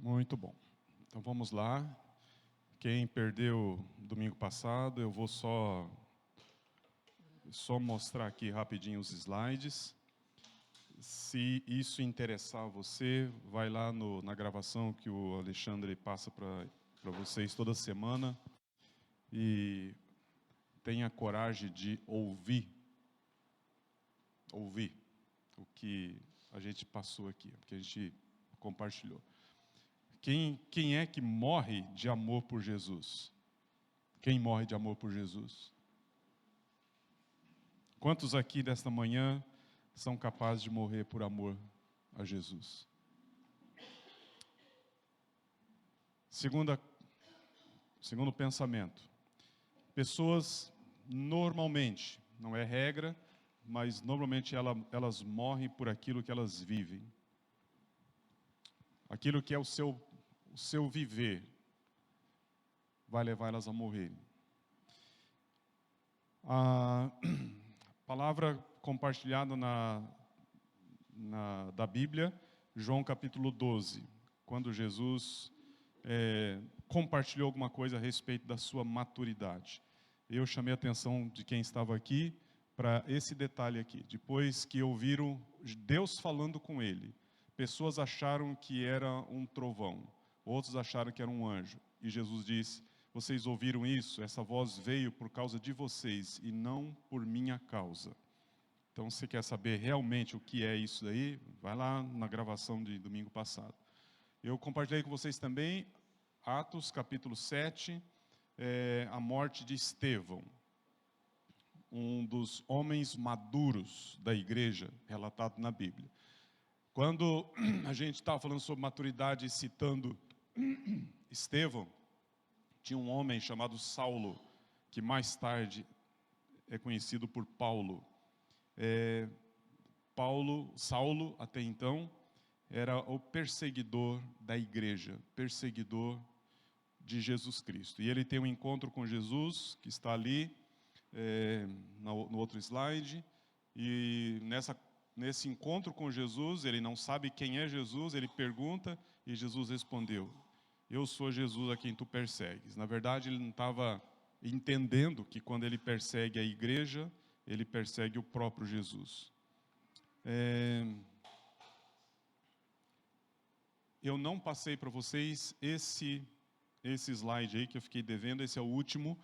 Muito bom. Então vamos lá. Quem perdeu domingo passado, eu vou só mostrar aqui rapidinho os slides. Se isso interessar você, vai lá na gravação que o Alexandre passa para vocês toda semana e tenha coragem de ouvir o que a gente passou aqui, o que a gente compartilhou. Quem é que morre de amor por Jesus? Quem morre de amor por Jesus? Quantos aqui desta manhã são capazes de morrer por amor a Jesus? Segundo pensamento, pessoas normalmente, não é regra, mas normalmente elas morrem por aquilo que elas vivem. Aquilo que é o seu viver vai levar elas a morrerem. A palavra compartilhada da Bíblia, João capítulo 12, quando Jesus compartilhou alguma coisa a respeito da sua maturidade. Eu chamei a atenção de quem estava aqui para esse detalhe aqui. Depois que ouviram Deus falando com ele, pessoas acharam que era um trovão, outros acharam que era um anjo. E Jesus disse: vocês ouviram isso? Essa voz veio por causa de vocês e não por minha causa. Então, se você quer saber realmente o que é isso daí, vai lá na gravação de domingo passado. Eu compartilhei com vocês também, Atos capítulo 7, a morte de Estevão, um dos homens maduros da igreja, relatado na Bíblia. Quando a gente estava falando sobre maturidade, citando Estevão, tinha um homem chamado Saulo, que mais tarde é conhecido por Paulo. Saulo, até então, era o perseguidor da igreja, perseguidor de Jesus Cristo. E ele tem um encontro com Jesus, que está ali, no outro slide, e nesse encontro com Jesus, ele não sabe quem é Jesus, ele pergunta, e Jesus respondeu: eu sou Jesus a quem tu persegues. Na verdade, ele não estava entendendo que quando ele persegue a igreja, ele persegue o próprio Jesus. Eu não passei para vocês esse slide aí que eu fiquei devendo, esse é o último,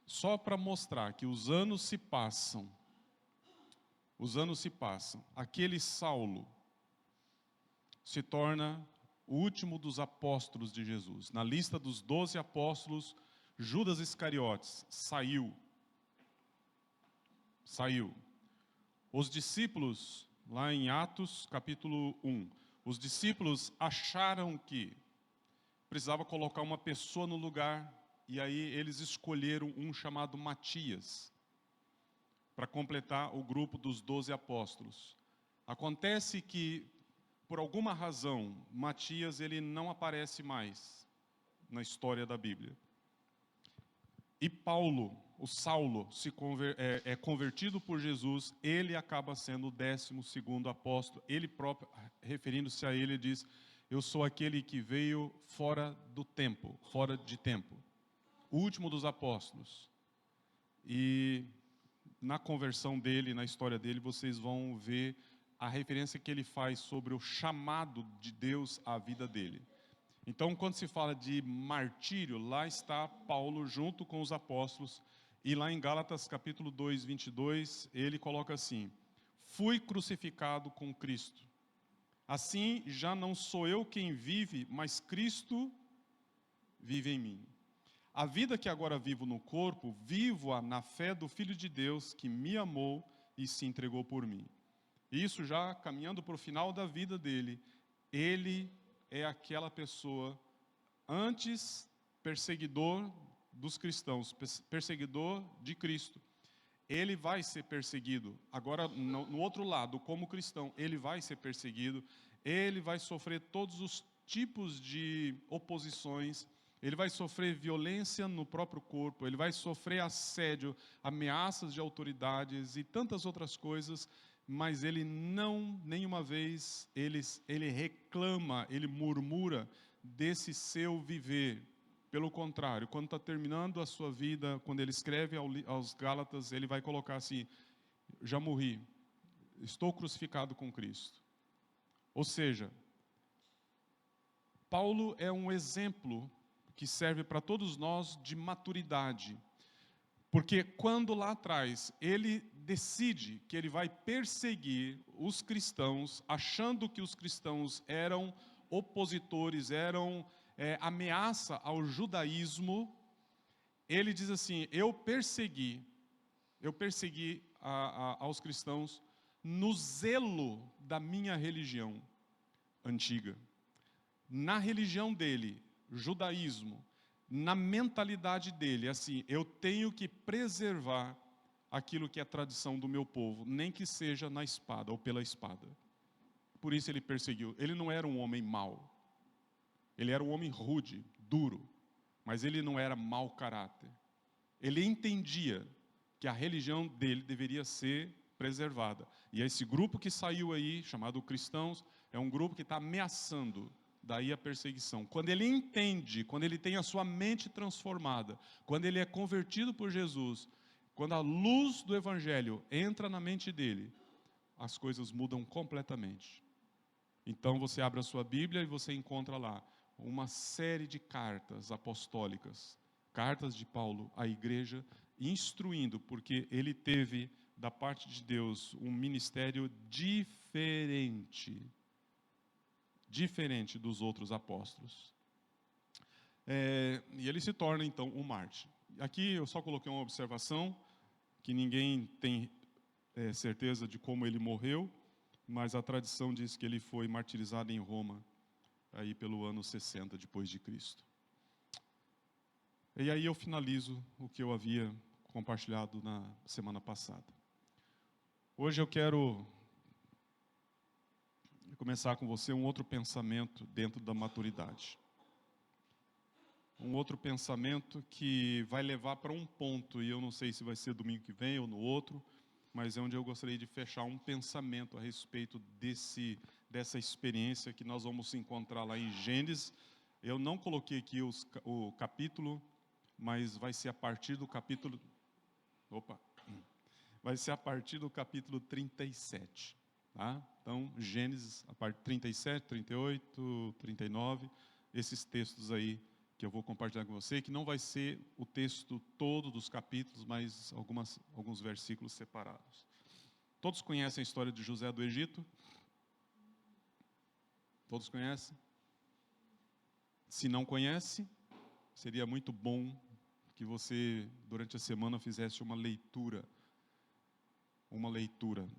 só para mostrar que os anos se passam. Os anos se passam. Aquele Saulo se torna o último dos apóstolos de Jesus. Na lista dos 12 apóstolos, Judas Iscariotes saiu. Os discípulos, lá em Atos capítulo 1, os discípulos acharam que precisava colocar uma pessoa no lugar, e aí eles escolheram um chamado Matias, para completar o grupo dos 12 apóstolos. Acontece que, por alguma razão, Matias ele não aparece mais na história da Bíblia. E Paulo, o Saulo, é convertido por Jesus, ele acaba sendo o 12º apóstolo. Ele próprio, referindo-se a ele, diz: eu sou aquele que veio fora de tempo. O último dos apóstolos. E na conversão dele, na história dele, vocês vão ver a referência que ele faz sobre o chamado de Deus à vida dele. Então, quando se fala de martírio, lá está Paulo junto com os apóstolos, e lá em Gálatas capítulo 2, 22, ele coloca assim: fui crucificado com Cristo. Assim, já não sou eu quem vive, mas Cristo vive em mim. A vida que agora vivo no corpo, vivo-a na fé do Filho de Deus, que me amou e se entregou por mim. Isso já caminhando para o final da vida dele, ele é aquela pessoa, antes perseguidor dos cristãos, perseguidor de Cristo. Ele vai ser perseguido. Agora, no outro lado, como cristão, ele vai ser perseguido. Ele vai sofrer todos os tipos de oposições. Ele vai sofrer violência no próprio corpo. Ele vai sofrer assédio, ameaças de autoridades e tantas outras coisas. Mas ele não, nenhuma vez, ele reclama, ele murmura desse seu viver. Pelo contrário, quando está terminando a sua vida, quando ele escreve aos Gálatas, ele vai colocar assim: já morri, estou crucificado com Cristo. Ou seja, Paulo é um exemplo que serve para todos nós de maturidade. Porque quando lá atrás ele decide que ele vai perseguir os cristãos, achando que os cristãos eram opositores, eram ameaça ao judaísmo, ele diz assim: eu persegui aos cristãos no zelo da minha religião antiga. Na religião dele, judaísmo, na mentalidade dele, assim, eu tenho que preservar aquilo que é tradição do meu povo, nem que seja na espada ou pela espada. Por isso ele perseguiu. Ele não era um homem mau. Ele era um homem rude, duro, mas ele não era mau caráter. Ele entendia que a religião dele deveria ser preservada. E esse grupo que saiu aí, chamado cristãos, é um grupo que está ameaçando. Daí a perseguição. Quando ele entende, quando ele tem a sua mente transformada, quando ele é convertido por Jesus, quando a luz do Evangelho entra na mente dele, as coisas mudam completamente. Então você abre a sua Bíblia e você encontra lá uma série de cartas apostólicas, cartas de Paulo à igreja, instruindo, porque ele teve da parte de Deus um ministério diferente dos outros apóstolos. E ele se torna então um mártir. Aqui eu só coloquei uma observação, que ninguém tem certeza de como ele morreu, mas a tradição diz que ele foi martirizado em Roma, aí pelo ano 60 depois de Cristo. E aí eu finalizo o que eu havia compartilhado na semana passada. Hoje eu quero começar com você um outro pensamento dentro da maturidade. Um outro pensamento que vai levar para um ponto, e eu não sei se vai ser domingo que vem ou no outro, mas é onde eu gostaria de fechar um pensamento a respeito dessa experiência que nós vamos encontrar lá em Gênesis. Eu não coloquei aqui o capítulo, mas vai ser a partir do capítulo... Vai ser a partir do capítulo 37. Tá? Então, Gênesis, a parte 37, 38, 39, esses textos aí que eu vou compartilhar com você, que não vai ser o texto todo dos capítulos, mas alguns versículos separados. Todos conhecem a história de José do Egito? Todos conhecem? Se não conhece, seria muito bom que você, durante a semana, fizesse uma leitura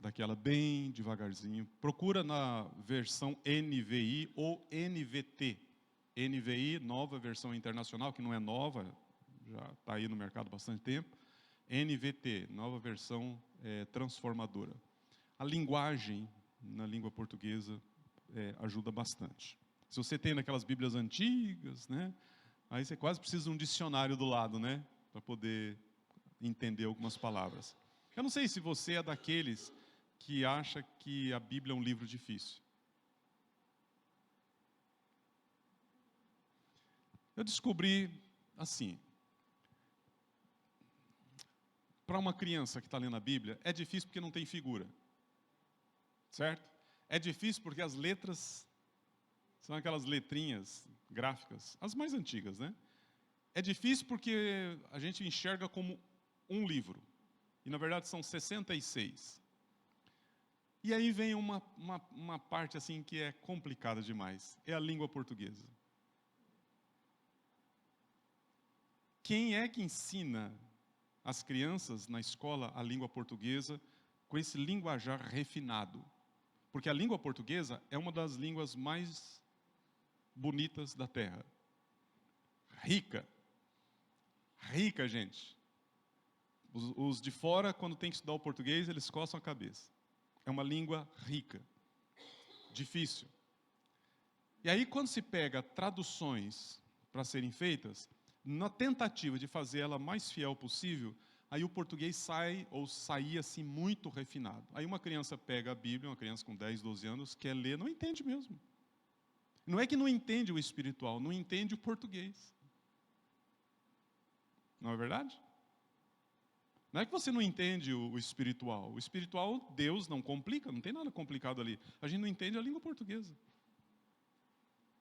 daquela bem devagarzinho. Procura na versão NVI ou NVT. NVI, nova versão internacional, que não é nova, já está aí no mercado há bastante tempo. NVT, nova versão transformadora. A linguagem, na língua portuguesa, ajuda bastante. Se você tem naquelas Bíblias antigas, né, aí você quase precisa de um dicionário do lado, né, para poder entender algumas palavras. Eu não sei se você é daqueles que acha que a Bíblia é um livro difícil. Eu descobri assim, para uma criança que está lendo a Bíblia, é difícil porque não tem figura, certo? É difícil porque as letras são aquelas letrinhas gráficas, as mais antigas, né? É difícil porque a gente enxerga como um livro, e na verdade são 66. E aí vem uma parte assim que é complicada demais, é a língua portuguesa. Quem é que ensina as crianças na escola a língua portuguesa com esse linguajar refinado? Porque a língua portuguesa é uma das línguas mais bonitas da terra. Rica. Rica, gente. Os de fora, quando tem que estudar o português, eles coçam a cabeça. É uma língua rica. Difícil. E aí, quando se pega traduções para serem feitas, na tentativa de fazer ela mais fiel possível, aí o português saía assim muito refinado. Aí uma criança pega a Bíblia, uma criança com 10, 12 anos, quer ler, não entende mesmo. Não é que não entende o espiritual, não entende o português. Não é verdade? Não é que você não entende o espiritual. O espiritual, Deus não complica, não tem nada complicado ali. A gente não entende a língua portuguesa.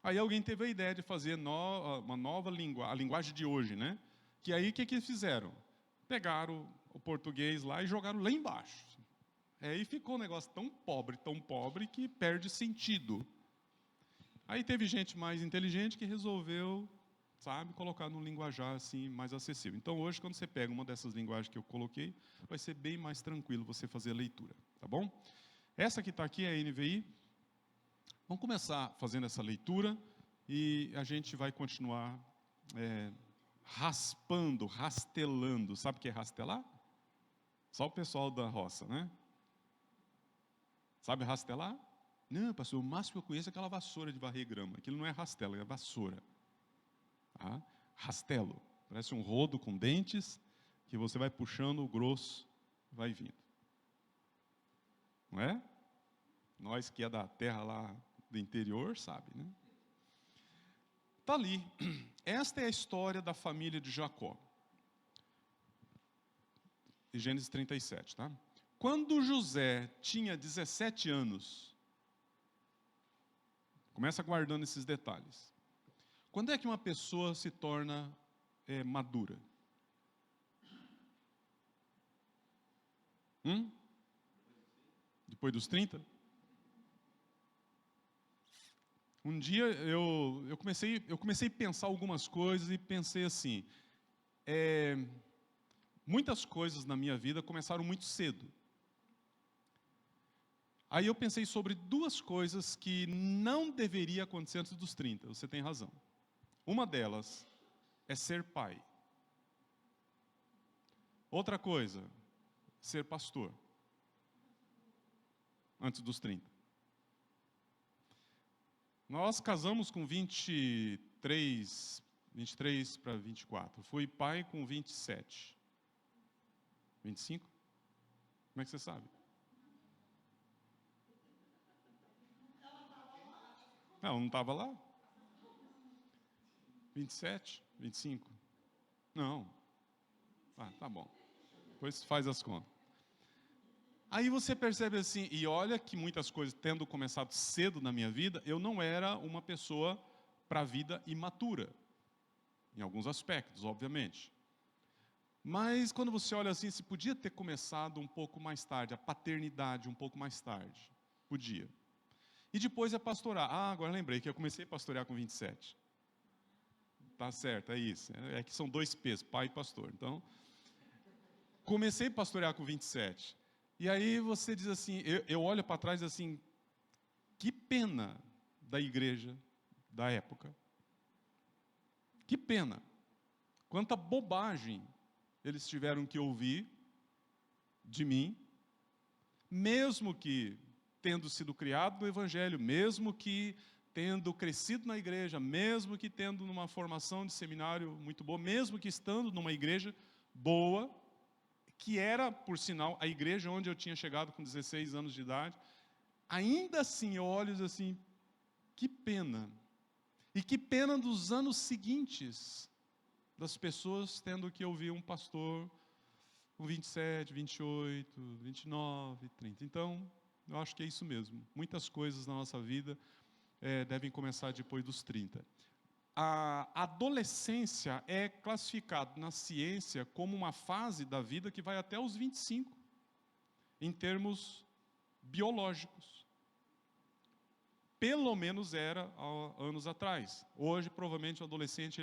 Aí alguém teve a ideia de fazer uma nova língua, a linguagem de hoje, né? Que aí o que eles fizeram? Pegaram o português lá e jogaram lá embaixo. Aí ficou um negócio tão pobre, que perde sentido. Aí teve gente mais inteligente que resolveu, sabe, colocar num linguajar assim mais acessível. Então hoje, quando você pega uma dessas linguagens que eu coloquei, vai ser bem mais tranquilo você fazer a leitura, tá bom? Essa que está aqui é a NVI. Vamos começar fazendo essa leitura e a gente vai continuar raspando, rastelando. Sabe o que é rastelar? Só o pessoal da roça, né? Sabe rastelar? Não, pastor, o máximo que eu conheço é aquela vassoura de varrer grama. Aquilo não é rastelo, é vassoura. Tá? Rastelo. Parece um rodo com dentes que você vai puxando, o grosso vai vindo. Não é? Nós que é da terra lá do interior, sabe, né? Está ali. Esta é a história da família de Jacó. Gênesis 37, tá? Quando José tinha 17 anos, começa guardando esses detalhes. Quando é que uma pessoa se torna madura? Depois dos 30? Um dia eu comecei a pensar algumas coisas e pensei assim, muitas coisas na minha vida começaram muito cedo. Aí eu pensei sobre duas coisas que não deveria acontecer antes dos 30, você tem razão. Uma delas é ser pai. Outra coisa, ser pastor. Antes dos 30. Nós casamos com 23 para 24. Fui pai com 27. 25? Como é que você sabe? Não estava lá. 27, 25? Não. Ah, tá bom. Depois faz as contas. Aí você percebe assim, e olha que muitas coisas, tendo começado cedo na minha vida, eu não era uma pessoa para a vida imatura. Em alguns aspectos, obviamente. Mas quando você olha assim, se podia ter começado um pouco mais tarde, a paternidade um pouco mais tarde. Podia. E depois é pastorar. Ah, agora lembrei que eu comecei a pastorear com 27. Tá certo, é isso. É que são dois P's, pai e pastor. Então, comecei a pastorear com 27. E aí você diz assim, eu olho para trás assim, que pena da igreja da época. Que pena. Quanta bobagem eles tiveram que ouvir de mim, mesmo que tendo sido criado no Evangelho, mesmo que tendo crescido na igreja, mesmo que tendo numa formação de seminário muito boa, mesmo que estando numa igreja boa, que era, por sinal, a igreja onde eu tinha chegado com 16 anos de idade, ainda assim eu olho assim, que pena. E que pena dos anos seguintes, das pessoas tendo que ouvir um pastor com 27, 28, 29, 30. Então, eu acho que é isso mesmo. Muitas coisas na nossa vida devem começar depois dos 30. A adolescência é classificada na ciência como uma fase da vida que vai até os 25, em termos biológicos. Pelo menos era há anos atrás. Hoje, provavelmente, o adolescente,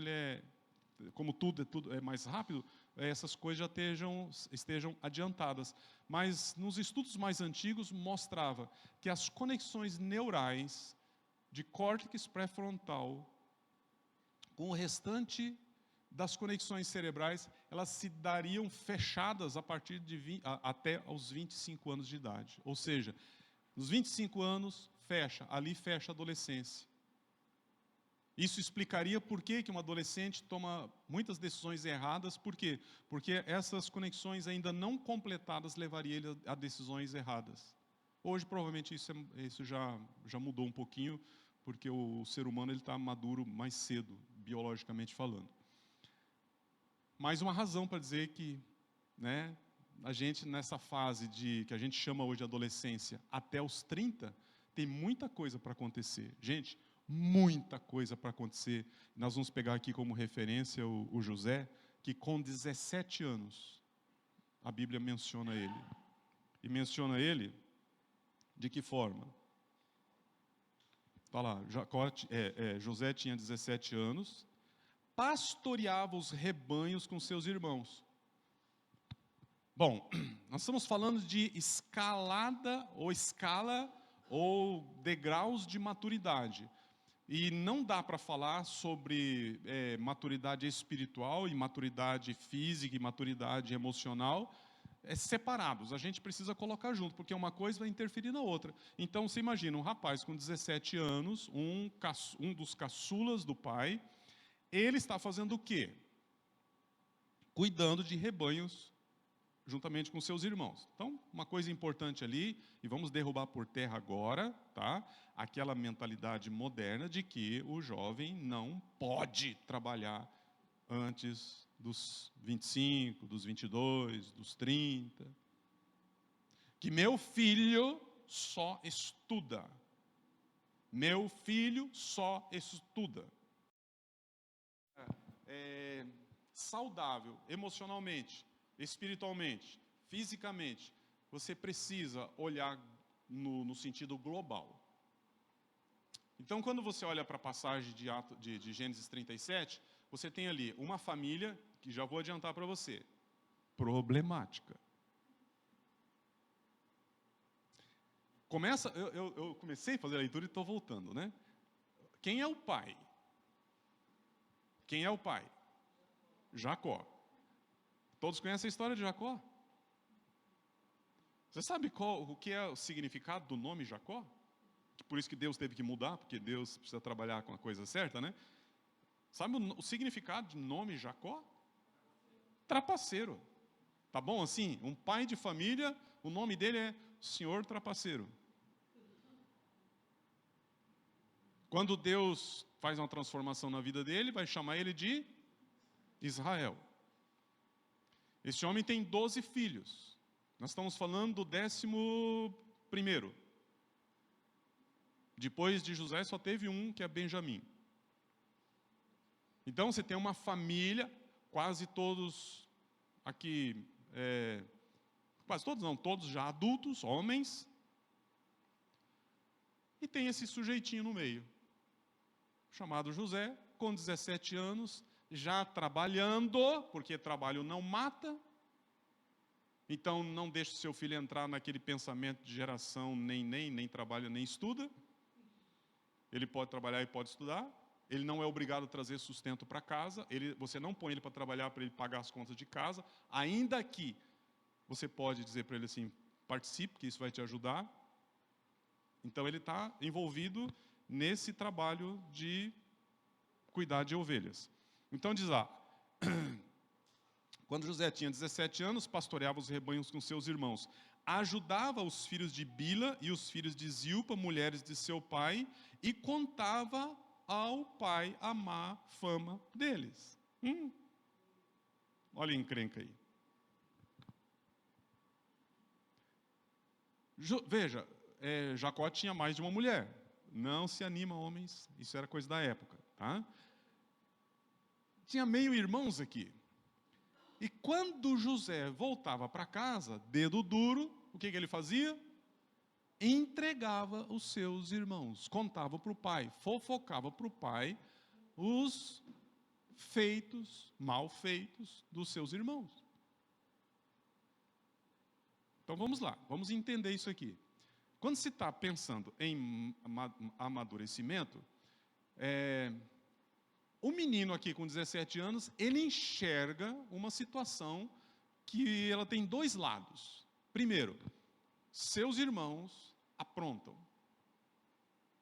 como tudo é mais rápido, essas coisas já estejam adiantadas. Mas nos estudos mais antigos mostrava que as conexões neurais de córtex pré-frontal com o restante das conexões cerebrais, elas se dariam fechadas a partir de até aos 25 anos de idade. Ou seja, nos 25 anos, ali fecha a adolescência. Isso explicaria por que um adolescente toma muitas decisões erradas. Por quê? Porque essas conexões ainda não completadas levariam ele a decisões erradas. Hoje, provavelmente, isso já mudou um pouquinho, porque o ser humano está maduro mais cedo, biologicamente falando. Mais uma razão para dizer que, né, a gente nessa fase que a gente chama hoje de adolescência, até os 30, tem muita coisa para acontecer. Gente, muita coisa para acontecer. Nós vamos pegar aqui como referência o José, que com 17 anos, a Bíblia menciona ele. E menciona ele de que forma? Está lá, José tinha 17 anos, pastoreava os rebanhos com seus irmãos. Bom, nós estamos falando de escalada ou escala ou degraus de maturidade. E não dá para falar sobre maturidade espiritual e maturidade física e maturidade emocional separados. A gente precisa colocar junto, porque uma coisa vai interferir na outra. Então, você imagina um rapaz com 17 anos, um dos caçulas do pai, ele está fazendo o quê? Cuidando de rebanhos juntamente com seus irmãos. Então, uma coisa importante ali, e vamos derrubar por terra agora, tá? Aquela mentalidade moderna de que o jovem não pode trabalhar antes dos 25, dos 22, dos 30. Que meu filho só estuda. Meu filho só estuda. Saudável, emocionalmente, espiritualmente, fisicamente, você precisa olhar no sentido global. Então, quando você olha para a passagem de Gênesis 37, você tem ali uma família, que já vou adiantar para você, problemática. Eu comecei a fazer a leitura e estou voltando, né? Quem é o pai? Quem é o pai? Jacó. Todos conhecem a história de Jacó? Você sabe o que é o significado do nome Jacó? Por isso que Deus teve que mudar, porque Deus precisa trabalhar com a coisa certa, né? Sabe o significado de nome Jacó? Trapaceiro. Tá bom assim? Um pai de família, o nome dele é Senhor Trapaceiro. Quando Deus faz uma transformação na vida dele, vai chamar ele de Israel. Esse homem tem 12 filhos. Nós estamos falando do 11º. Depois de José só teve um, que é Benjamim. Então você tem uma família, quase todos aqui, quase todos não, todos já adultos, homens. E tem esse sujeitinho no meio, chamado José, com 17 anos, já trabalhando, porque trabalho não mata. Então não deixe seu filho entrar naquele pensamento de geração, nem trabalha, nem estuda. Ele pode trabalhar e pode estudar. Ele não é obrigado a trazer sustento para casa. Você não põe ele para trabalhar para ele pagar as contas de casa. Ainda que você pode dizer para ele assim, participe, que isso vai te ajudar. Então ele está envolvido nesse trabalho de cuidar de ovelhas. Então diz lá, quando José tinha 17 anos, pastoreava os rebanhos com seus irmãos. Ajudava os filhos de Bila e os filhos de Zilpa, mulheres de seu pai, e contava ao pai a má fama deles. Olha a encrenca aí. Veja, Jacó tinha mais de uma mulher. Não se anima, homens, isso era coisa da época. Tá? Tinha meio irmãos aqui. E quando José voltava para casa, dedo duro, o que ele fazia? Entregava os seus irmãos, contava para o pai, fofocava para o pai os feitos, mal feitos dos seus irmãos. Então vamos lá, vamos entender isso aqui. Quando se está pensando em amadurecimento, o menino aqui com 17 anos, ele enxerga uma situação que ela tem dois lados. Primeiro, seus irmãos aprontam.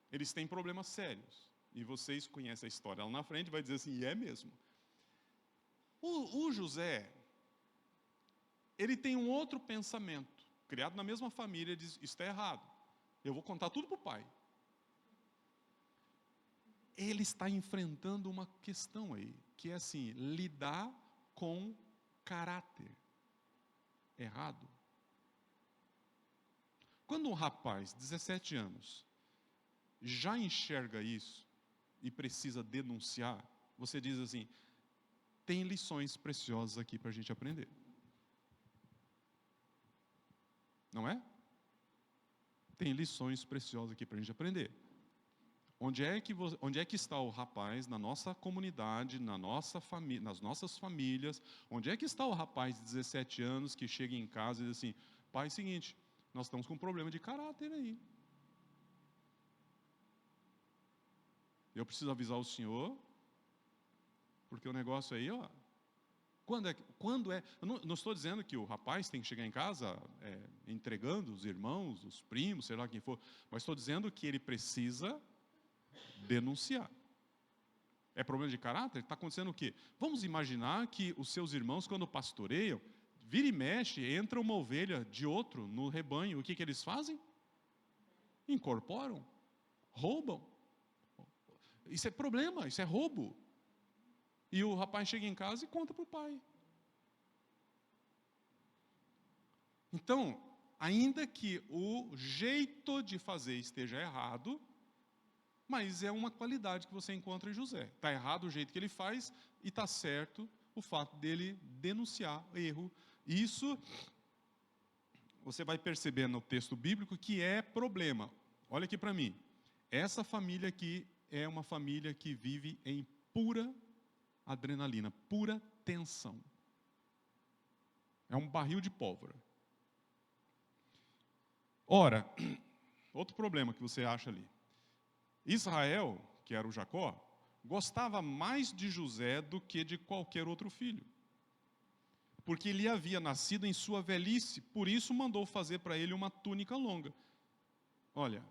Eles têm problemas sérios. E vocês conhecem a história lá na frente, vai dizer assim, e é mesmo. O José, ele tem um outro pensamento. Criado na mesma família, ele diz, isso está errado. Eu vou contar tudo para o pai. ele está enfrentando uma questão aí, que é assim, lidar com caráter errado. Quando um rapaz, 17 anos, já enxerga isso e precisa denunciar, você diz assim, tem lições preciosas aqui para a gente aprender. Não é? Tem lições preciosas aqui para a gente aprender. Onde é que está o rapaz na nossa comunidade, nas nossas famílias? Onde é que está o rapaz de 17 anos que chega em casa e diz assim, pai, é o seguinte, nós estamos com um problema de caráter aí. Eu preciso avisar o senhor, porque o negócio aí, ó, eu não estou dizendo que o rapaz tem que chegar em casa entregando os irmãos, os primos, sei lá quem for, mas estou dizendo que ele precisa denunciar. É problema de caráter? Está acontecendo o quê? Vamos imaginar que os seus irmãos, quando pastoreiam, vira e mexe, entra uma ovelha de outro no rebanho. O que eles fazem? Incorporam, roubam. Isso é problema, isso é roubo. E o rapaz chega em casa e conta para o pai. Então, ainda que o jeito de fazer esteja errado, mas é uma qualidade que você encontra em José. Está errado o jeito que ele faz e está certo o fato dele denunciar erro. Isso você vai perceber no texto bíblico que é problema. Olha aqui para mim. Essa família aqui é uma família que vive em pura adrenalina, pura tensão. É um barril de pólvora. Ora, outro problema que você acha ali. Israel, que era o Jacó, gostava mais de José do que de qualquer outro filho. Porque ele havia nascido em sua velhice, por isso mandou fazer para ele uma túnica longa. Olha,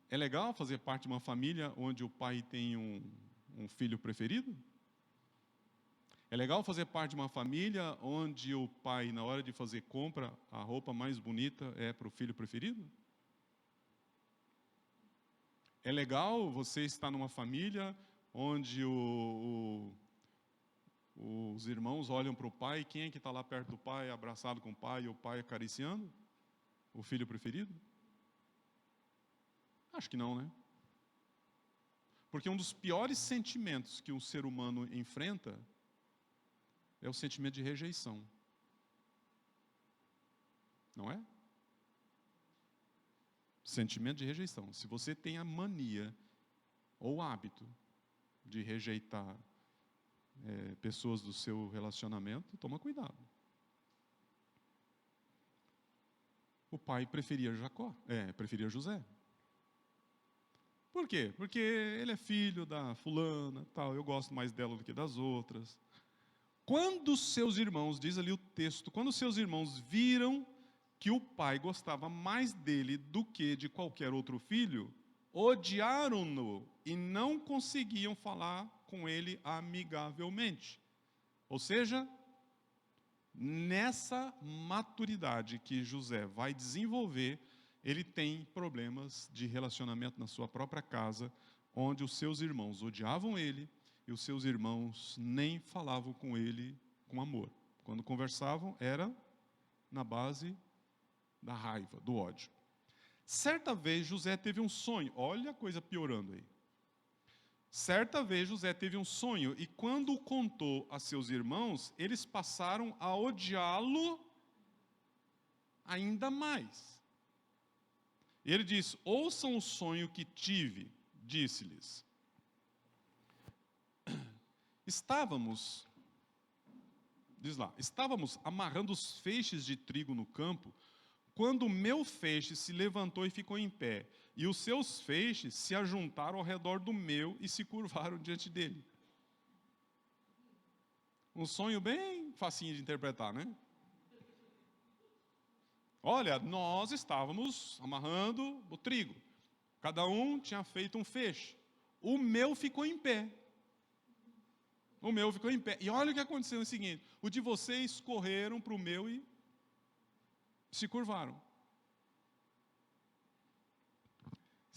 é legal fazer parte de uma família onde o pai tem um filho preferido? É legal fazer parte de uma família onde o pai, na hora de fazer compra, a roupa mais bonita é para o filho preferido? É legal você estar numa família onde os irmãos olham para o pai, quem é que está lá perto do pai, abraçado com o pai, e o pai acariciando? O filho preferido? Acho que não, né? Porque um dos piores sentimentos que um ser humano enfrenta é o sentimento de rejeição. Não é? Sentimento de rejeição. Se você tem a mania ou o hábito de rejeitar pessoas do seu relacionamento, toma cuidado. O pai preferia preferia José. Por quê? Porque ele é filho da fulana, tal, eu gosto mais dela do que das outras. Quando seus irmãos, diz ali o texto, quando seus irmãos viram que o pai gostava mais dele do que de qualquer outro filho, odiaram-no e não conseguiam falar com ele amigavelmente. Ou seja, nessa maturidade que José vai desenvolver, ele tem problemas de relacionamento na sua própria casa, onde os seus irmãos odiavam ele e os seus irmãos nem falavam com ele com amor. Quando conversavam, era na base da raiva, do ódio. Certa vez José teve um sonho, olha a coisa piorando aí. Certa vez José teve um sonho e quando o contou a seus irmãos, eles passaram a odiá-lo ainda mais. Ele diz, ouçam o sonho que tive, disse-lhes. Estávamos amarrando os feixes de trigo no campo, quando o meu feixe se levantou e ficou em pé, e os seus feixes se ajuntaram ao redor do meu e se curvaram diante dele. Um sonho bem facinho de interpretar, né? Olha, nós estávamos amarrando o trigo. Cada um tinha feito um feixe. O meu ficou em pé. O meu ficou em pé. E olha o que aconteceu no seguinte. O de vocês correram para o meu e se curvaram.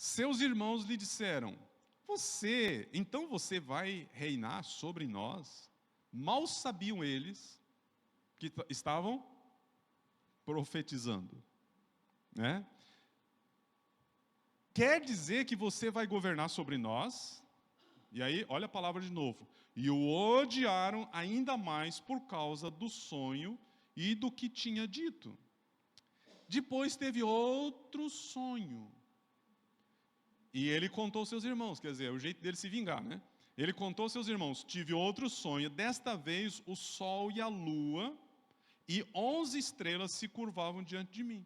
Seus irmãos lhe disseram: então você vai reinar sobre nós? Mal sabiam eles que estavam profetizando, né? Quer dizer que você vai governar sobre nós? E aí, olha a palavra de novo. E o odiaram ainda mais por causa do sonho e do que tinha dito. Depois teve outro sonho. E ele contou aos seus irmãos, quer dizer, é o jeito dele se vingar, né? Ele contou aos seus irmãos: tive outro sonho, desta vez o sol e a lua e 11 estrelas se curvavam diante de mim.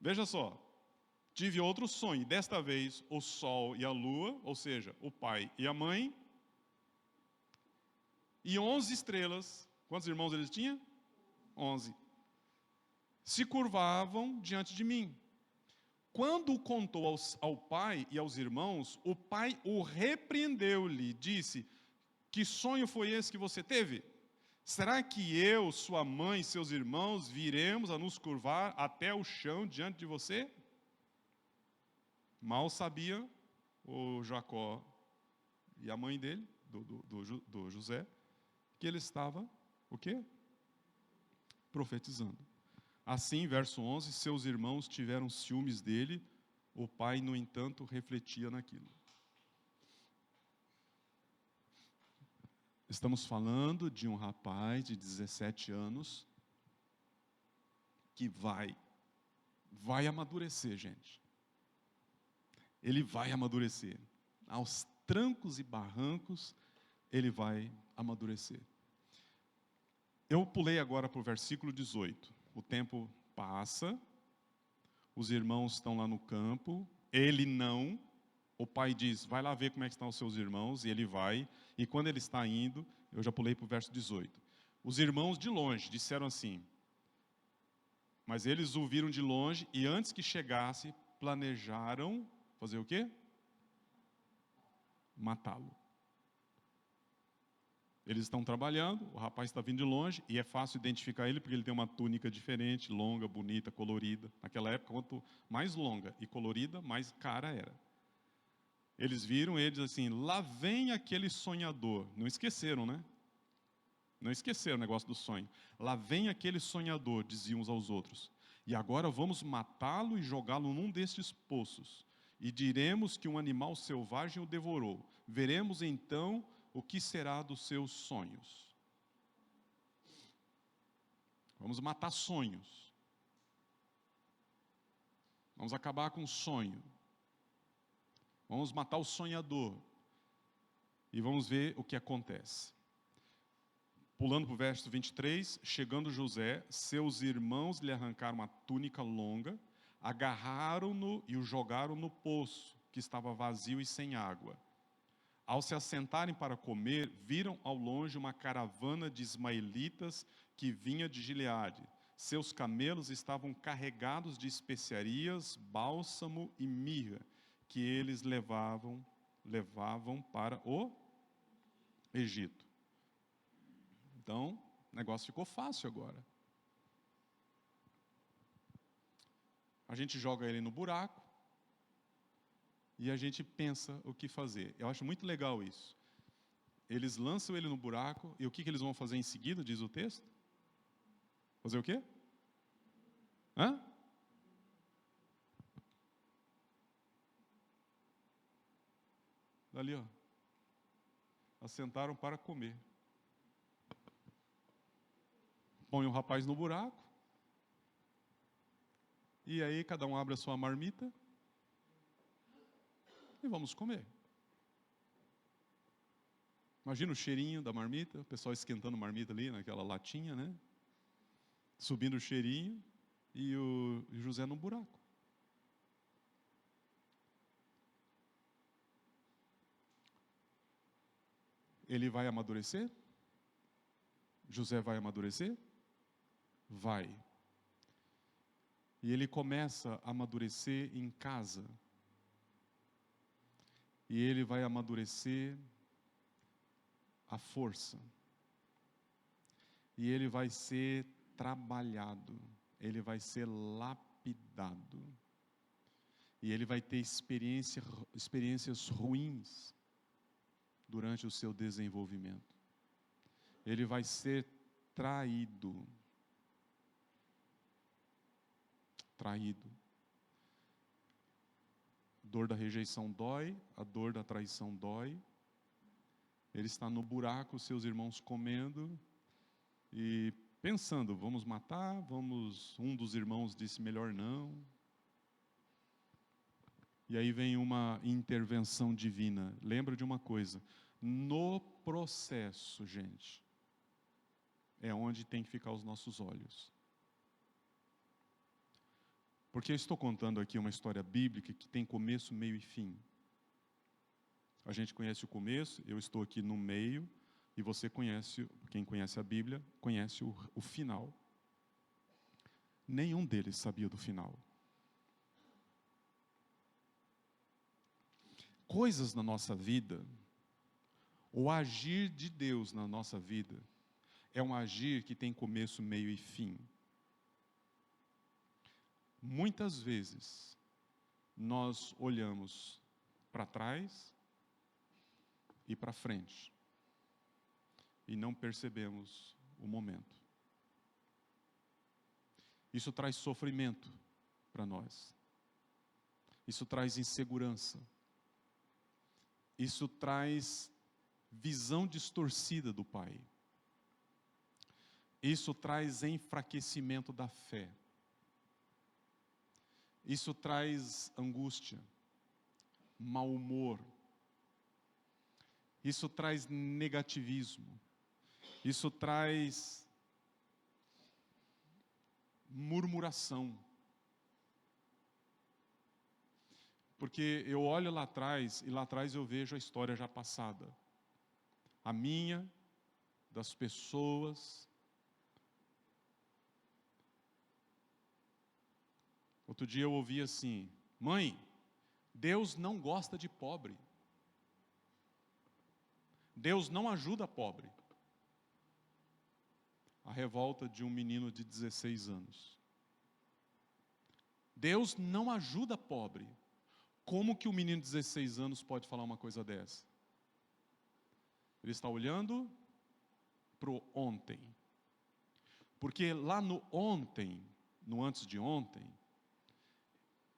Veja só, tive outro sonho, desta vez o sol e a lua, ou seja, o pai e a mãe, e 11 estrelas, quantos irmãos eles tinham? 11. Se curvavam diante de mim. Quando contou ao pai e aos irmãos, o pai o repreendeu-lhe, disse: que sonho foi esse que você teve? Será que eu, sua mãe e seus irmãos viremos a nos curvar até o chão diante de você? Mal sabia o Jacó e a mãe dele, do José, que ele estava, o quê? Profetizando. Assim, verso 11, seus irmãos tiveram ciúmes dele, o pai, no entanto, refletia naquilo. Estamos falando de um rapaz de 17 anos que vai amadurecer, gente. Ele vai amadurecer. Aos trancos e barrancos, ele vai amadurecer. Eu pulei agora para o versículo 18. O tempo passa, os irmãos estão lá no campo, ele não. O pai diz: vai lá ver como é que estão os seus irmãos, e ele vai. E quando ele está indo, eu já pulei para o verso 18. Os irmãos de longe disseram assim, mas eles o viram de longe, e antes que chegasse, planejaram fazer o quê? Matá-lo. Eles estão trabalhando, o rapaz está vindo de longe, e é fácil identificar ele, porque ele tem uma túnica diferente, longa, bonita, colorida. Naquela época, quanto mais longa e colorida, mais cara era. Eles viram, eles assim: lá vem aquele sonhador. Não esqueceram, né? Não esqueceram o negócio do sonho. Lá vem aquele sonhador, diziam uns aos outros. E agora vamos matá-lo e jogá-lo num destes poços. E diremos que um animal selvagem o devorou. Veremos então o que será dos seus sonhos. Vamos matar sonhos. Vamos acabar com o sonho. Vamos matar o sonhador. E vamos ver o que acontece. Pulando para o verso 23, chegando José, seus irmãos lhe arrancaram uma túnica longa, agarraram-no e o jogaram no poço, que estava vazio e sem água. Ao se assentarem para comer, viram ao longe uma caravana de ismaelitas que vinha de Gileade. Seus camelos estavam carregados de especiarias, bálsamo e mirra, que eles levavam para o Egito. Então, o negócio ficou fácil agora. A gente joga ele no buraco e a gente pensa o que fazer. Eu acho muito legal isso. Eles lançam ele no buraco e o que eles vão fazer em seguida, diz o texto? Fazer o quê? Hã? Dali, ó. Assentaram para comer. Põe o rapaz no buraco. E aí cada um abre a sua marmita. E vamos comer. Imagina o cheirinho da marmita, o pessoal esquentando marmita ali naquela latinha, né? Subindo o cheirinho e o José no buraco. Ele vai amadurecer? José vai amadurecer? Vai. E ele começa a amadurecer em casa. E ele vai amadurecer a força. E ele vai ser trabalhado. Ele vai ser lapidado. lapidado. E ele vai ter experiências ruins durante o seu desenvolvimento. Ele vai ser traído. Traído. A dor da rejeição dói, a dor da traição dói. Ele está no buraco, seus irmãos comendo e pensando, vamos matar, um dos irmãos disse melhor não. E aí vem uma intervenção divina. Lembra de uma coisa, no processo, gente, é onde tem que ficar os nossos olhos. Porque eu estou contando aqui uma história bíblica que tem começo, meio e fim. A gente conhece o começo, eu estou aqui no meio, e você conhece, quem conhece a Bíblia, conhece o final. Nenhum deles sabia do final. Coisas na nossa vida, o agir de Deus na nossa vida, é um agir que tem começo, meio e fim. Muitas vezes, nós olhamos para trás e para frente, e não percebemos o momento. Isso traz sofrimento para nós. Isso traz insegurança. Isso traz visão distorcida do Pai. Isso traz enfraquecimento da fé. Isso traz angústia, mau humor. Isso traz negativismo. Isso traz murmuração. Porque eu olho lá atrás, e lá atrás eu vejo a história já passada. A minha, das pessoas. Outro dia eu ouvi assim, mãe, Deus não gosta de pobre. Deus não ajuda pobre. A revolta de um menino de 16 anos. Deus não ajuda pobre. Como que um menino de 16 anos pode falar uma coisa dessa? Ele está olhando para o ontem. Porque lá no ontem, no antes de ontem,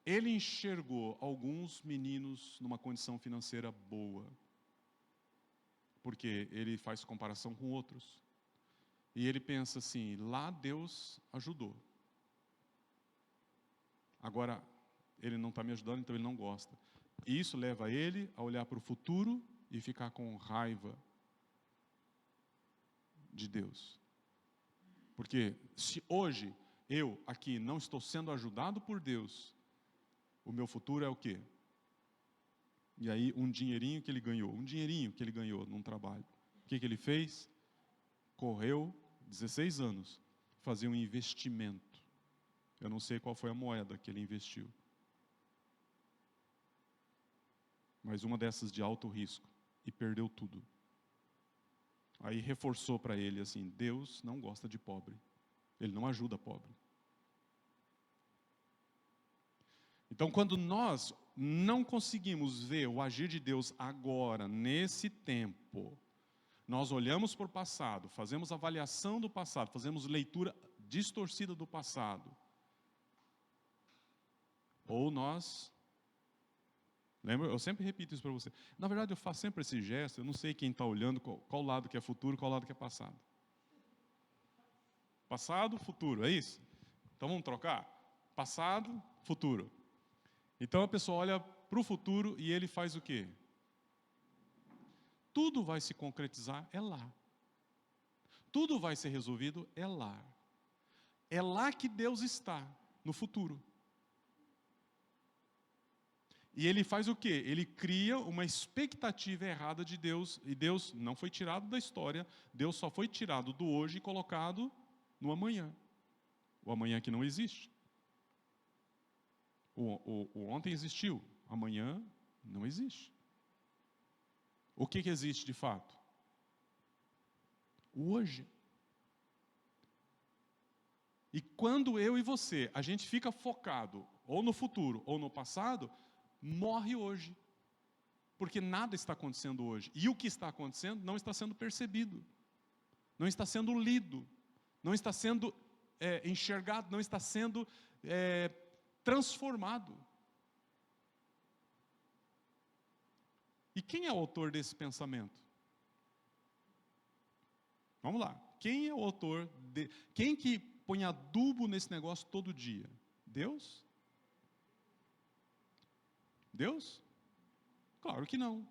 ele enxergou alguns meninos numa condição financeira boa. Porque ele faz comparação com outros. E ele pensa assim, lá Deus ajudou. Agora, ele não está me ajudando, então ele não gosta. E isso leva ele a olhar para o futuro e ficar com raiva de Deus. Porque se hoje eu aqui não estou sendo ajudado por Deus, o meu futuro é o quê? E aí um dinheirinho que ele ganhou num trabalho. O que ele fez? Correu 16 anos, fazer um investimento. Eu não sei qual foi a moeda que ele investiu. Mas uma dessas de alto risco. E perdeu tudo. Aí reforçou para ele assim, Deus não gosta de pobre. Ele não ajuda pobre. Então, quando nós não conseguimos ver o agir de Deus agora, nesse tempo, nós olhamos para o passado, fazemos avaliação do passado, fazemos leitura distorcida do passado. Ou nós... Lembra? Eu sempre repito isso para você. Na verdade, eu faço sempre esse gesto, eu não sei quem está olhando, qual lado que é futuro, qual lado que é passado. Passado, futuro, é isso? Então vamos trocar? Passado, futuro. Então a pessoa olha para o futuro e ele faz o quê? Tudo vai se concretizar, é lá. Tudo vai ser resolvido, é lá. É lá que Deus está, no futuro. E ele faz o quê? Ele cria uma expectativa errada de Deus, e Deus não foi tirado da história, Deus só foi tirado do hoje e colocado no amanhã. O amanhã que não existe. O ontem existiu, amanhã não existe. O que existe de fato? O hoje. E quando eu e você, a gente fica focado ou no futuro ou no passado, morre hoje. Porque nada está acontecendo hoje. E o que está acontecendo não está sendo percebido. Não está sendo lido. Não está sendo enxergado. Não está sendo transformado. E quem é o autor desse pensamento? Vamos lá. Quem é o autor? Quem que põe adubo nesse negócio todo dia? Deus? Deus? Claro que não.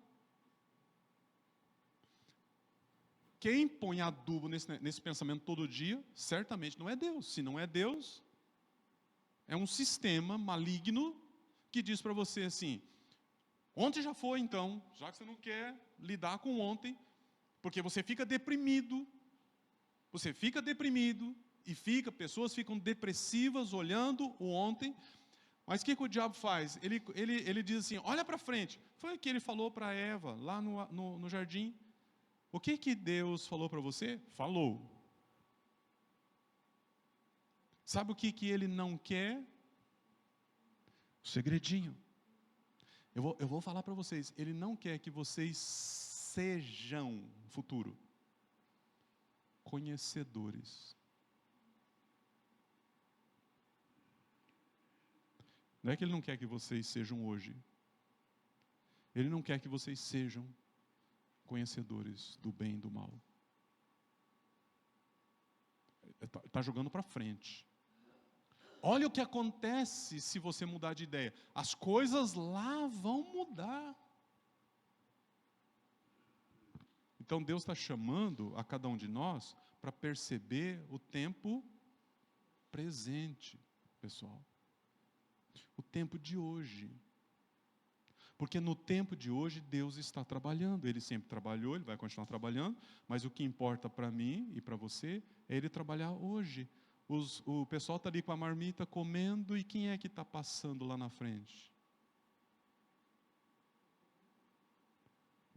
Quem põe adubo nesse pensamento todo dia, certamente não é Deus. Se não é Deus, é um sistema maligno que diz para você assim: ontem já foi, então, já que você não quer lidar com ontem, porque você fica deprimido e pessoas ficam depressivas olhando o ontem. Mas o que o diabo faz? Ele diz assim: olha para frente. Foi o que ele falou para Eva lá no jardim. O que Deus falou para você? Falou. Sabe o que ele não quer? O segredinho. Eu vou falar para vocês. Ele não quer que vocês sejam no futuro conhecedores. Não é que ele não quer que vocês sejam hoje. Ele não quer que vocês sejam conhecedores do bem e do mal. Está jogando para frente. Olha o que acontece se você mudar de ideia. As coisas lá vão mudar. Então Deus está chamando a cada um de nós para perceber o tempo presente, pessoal. O tempo de hoje. Porque no tempo de hoje Deus está trabalhando. Ele sempre trabalhou, Ele vai continuar trabalhando. Mas o que importa para mim e para você é Ele trabalhar hoje. O pessoal está ali com a marmita comendo, e quem é que está passando lá na frente?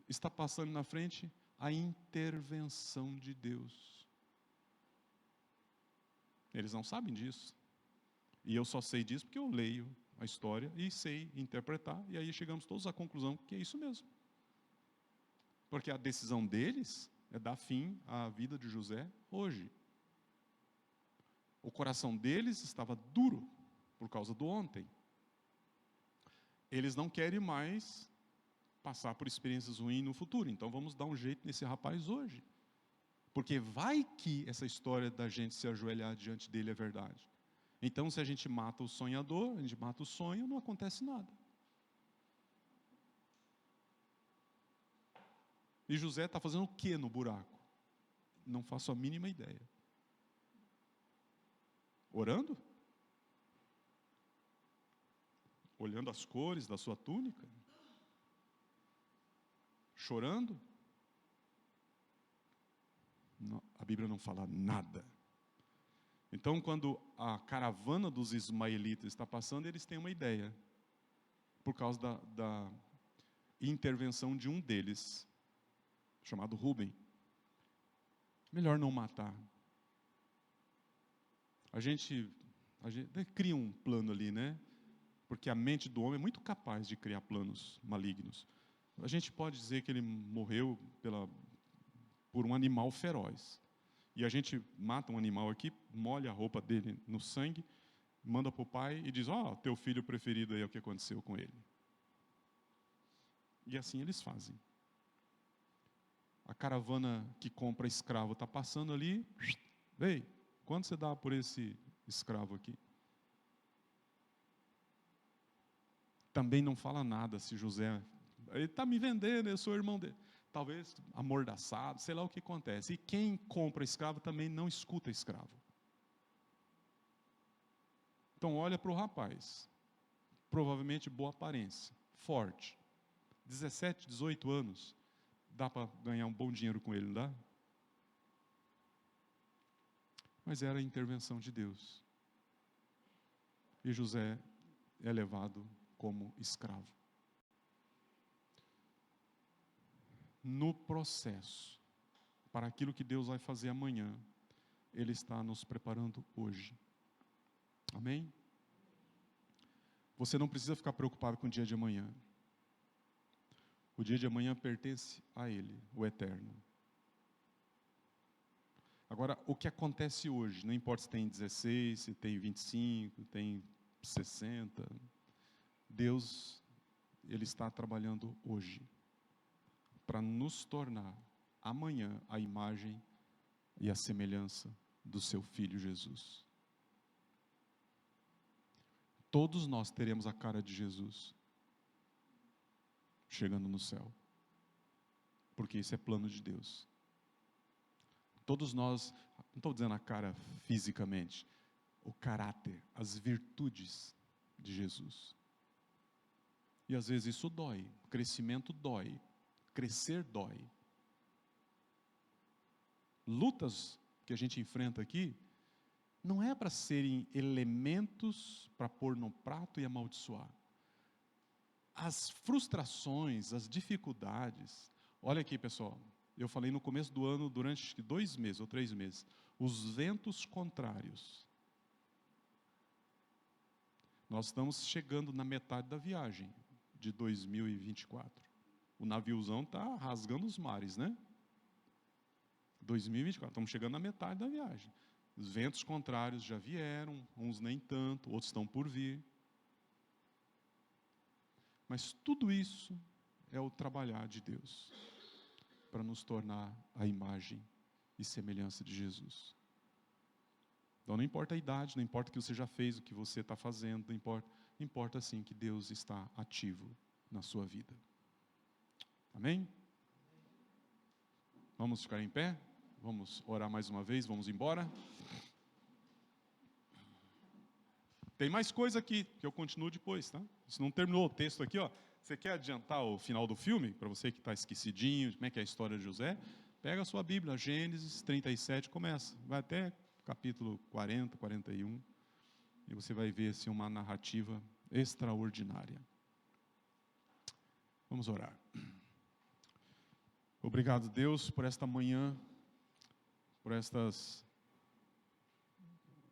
Está passando na frente a intervenção de Deus. Eles não sabem disso. E eu só sei disso porque eu leio a história e sei interpretar, e aí chegamos todos à conclusão que é isso mesmo. Porque a decisão deles é dar fim à vida de José hoje. O coração deles estava duro por causa do ontem. Eles não querem mais passar por experiências ruins no futuro, então vamos dar um jeito nesse rapaz hoje. Porque vai que essa história da gente se ajoelhar diante dele é verdade. Então, se a gente mata o sonhador, a gente mata o sonho, não acontece nada. E José está fazendo o que no buraco? Não faço a mínima ideia. Orando? Olhando as cores da sua túnica? Chorando? Não, a Bíblia não fala nada. Então, quando a caravana dos ismaelitas está passando, eles têm uma ideia. Por causa da intervenção de um deles, chamado Rubem. Melhor não matar. A gente cria um plano ali, né? Porque a mente do homem é muito capaz de criar planos malignos. A gente pode dizer que ele morreu por um animal feroz. E a gente mata um animal aqui, molha a roupa dele no sangue, manda para o pai e diz: ó, teu filho preferido aí é o que aconteceu com ele. E assim eles fazem. A caravana que compra escravo está passando ali. Ei, quanto você dá por esse escravo aqui? Também não fala nada se José... Ele está me vendendo, eu sou irmão dele. Talvez amordaçado, sei lá o que acontece. E quem compra escravo também não escuta escravo. Então olha para o rapaz. Provavelmente boa aparência, forte. 17, 18 anos. Dá para ganhar um bom dinheiro com ele, não dá? Mas era a intervenção de Deus. E José é levado como escravo. No processo, para aquilo que Deus vai fazer amanhã, Ele está nos preparando hoje. Amém? Você não precisa ficar preocupado com o dia de amanhã. O dia de amanhã pertence a Ele, o Eterno. Agora, o que acontece hoje, não importa se tem 16, se tem 25, tem 60, Deus, Ele está trabalhando hoje para nos tornar amanhã a imagem e a semelhança do seu Filho Jesus. Todos nós teremos a cara de Jesus chegando no céu, porque isso é plano de Deus. Todos nós, não estou dizendo a cara fisicamente, o caráter, as virtudes de Jesus. E às vezes isso dói, crescimento dói, crescer dói. Lutas que a gente enfrenta aqui, não é para serem elementos para pôr no prato e amaldiçoar. As frustrações, as dificuldades, olha aqui pessoal, eu falei no começo do ano, durante 2 meses ou 3 meses, os ventos contrários. Nós estamos chegando na metade da viagem de 2024. O naviozão está rasgando os mares, né? 2024, estamos chegando na metade da viagem. Os ventos contrários já vieram, uns nem tanto, outros estão por vir. Mas tudo isso é o trabalhar de Deus para nos tornar a imagem e semelhança de Jesus. Então não importa a idade, não importa o que você já fez, o que você está fazendo, não importa, importa sim que Deus está ativo na sua vida. Amém? Vamos ficar em pé? Vamos orar mais uma vez, vamos embora. Tem mais coisa aqui, que eu continuo depois, tá? Se não terminou o texto aqui, ó. Você quer adiantar o final do filme? Para você que está esquecidinho, como é que é a história de José? Pega a sua Bíblia, Gênesis 37, começa. Vai até capítulo 40, 41. E você vai ver assim, uma narrativa extraordinária. Vamos orar. Obrigado, Deus, por esta manhã, por estas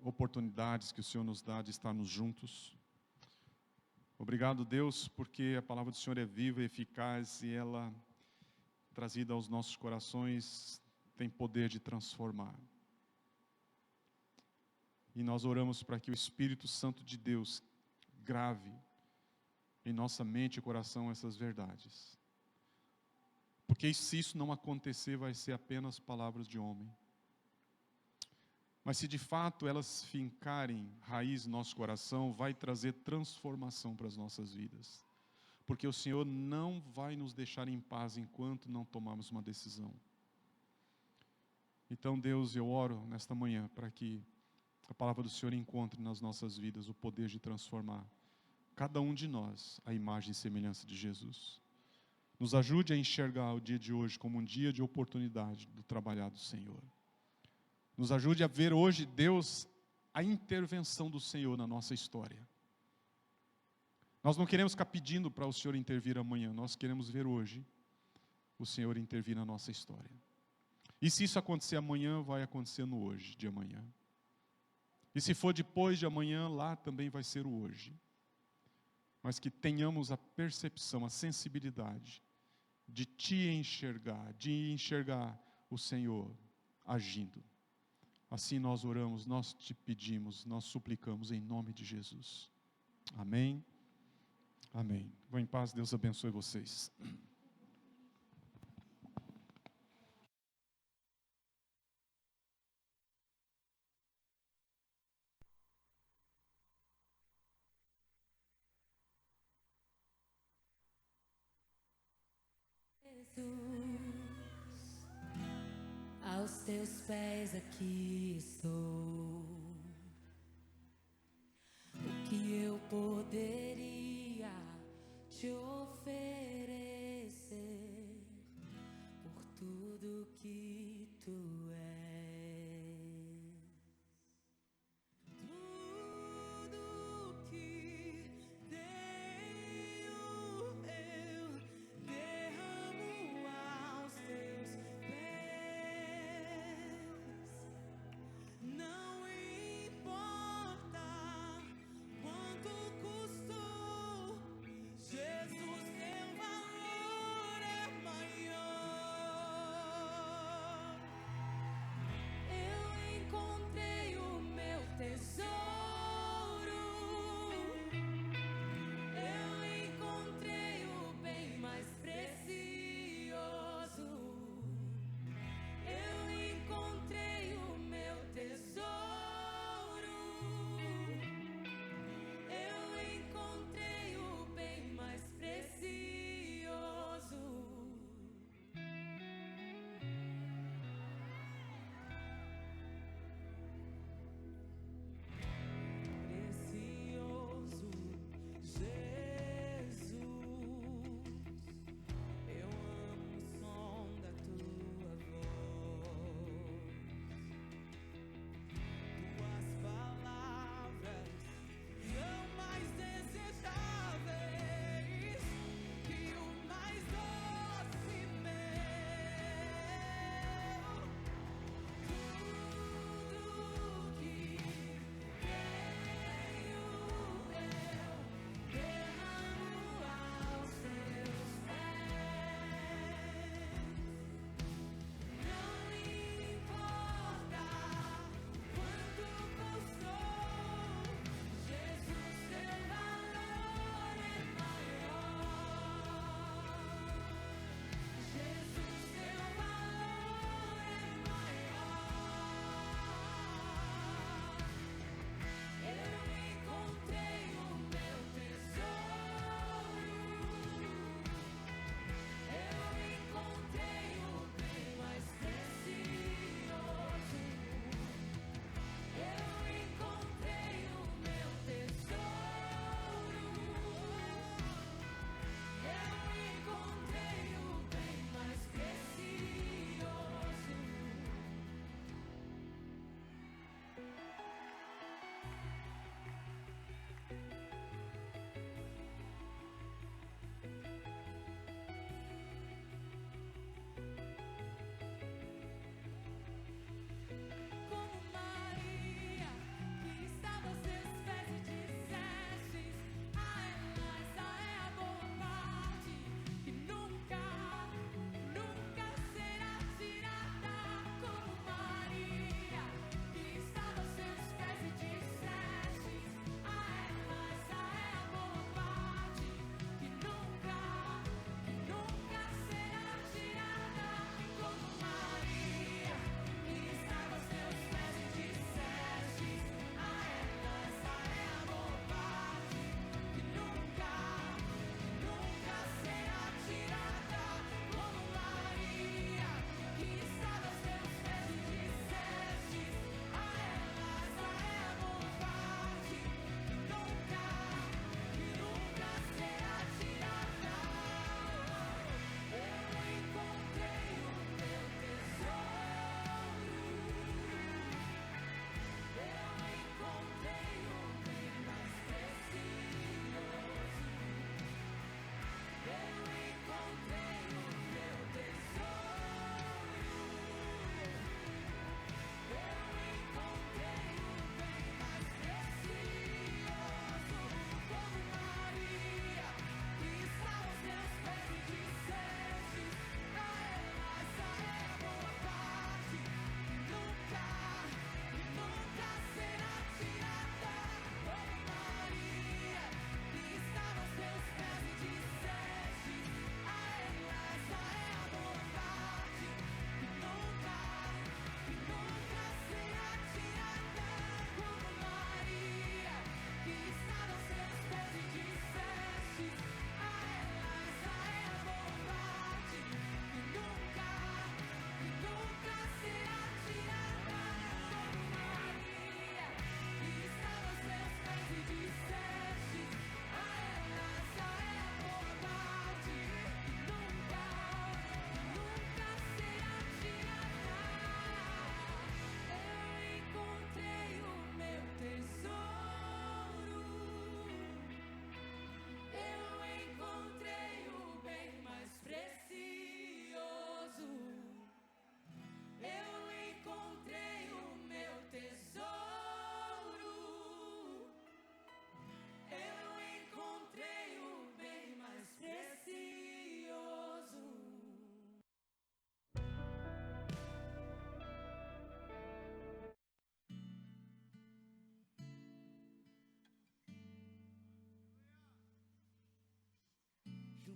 oportunidades que o Senhor nos dá de estarmos juntos. Obrigado, Deus, porque a palavra do Senhor é viva e eficaz e ela, trazida aos nossos corações, tem poder de transformar. E nós oramos para que o Espírito Santo de Deus grave em nossa mente e coração essas verdades. Porque se isso não acontecer, vai ser apenas palavras de homem. Mas se de fato elas fincarem raiz no nosso coração, vai trazer transformação para as nossas vidas. Porque o Senhor não vai nos deixar em paz enquanto não tomarmos uma decisão. Então, Deus, eu oro nesta manhã para que a palavra do Senhor encontre nas nossas vidas o poder de transformar cada um de nós a imagem e semelhança de Jesus. Nos ajude a enxergar o dia de hoje como um dia de oportunidade do trabalhar do Senhor. Nos ajude a ver hoje, Deus, a intervenção do Senhor na nossa história. Nós não queremos ficar pedindo para o Senhor intervir amanhã, nós queremos ver hoje o Senhor intervir na nossa história. E se isso acontecer amanhã, vai acontecer no hoje de amanhã. E se for depois de amanhã, lá também vai ser o hoje. Mas que tenhamos a percepção, a sensibilidade de te enxergar, de enxergar o Senhor agindo. Assim nós oramos, nós te pedimos, nós suplicamos em nome de Jesus. Amém. Amém. Vão em paz, Deus abençoe vocês. Jesus, aos teus pés aqui estou. O que eu poderia te oferecer por tudo que tu és? Tudo que tenho eu derramo aos teus pés. Não importa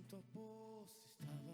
Tua poça estava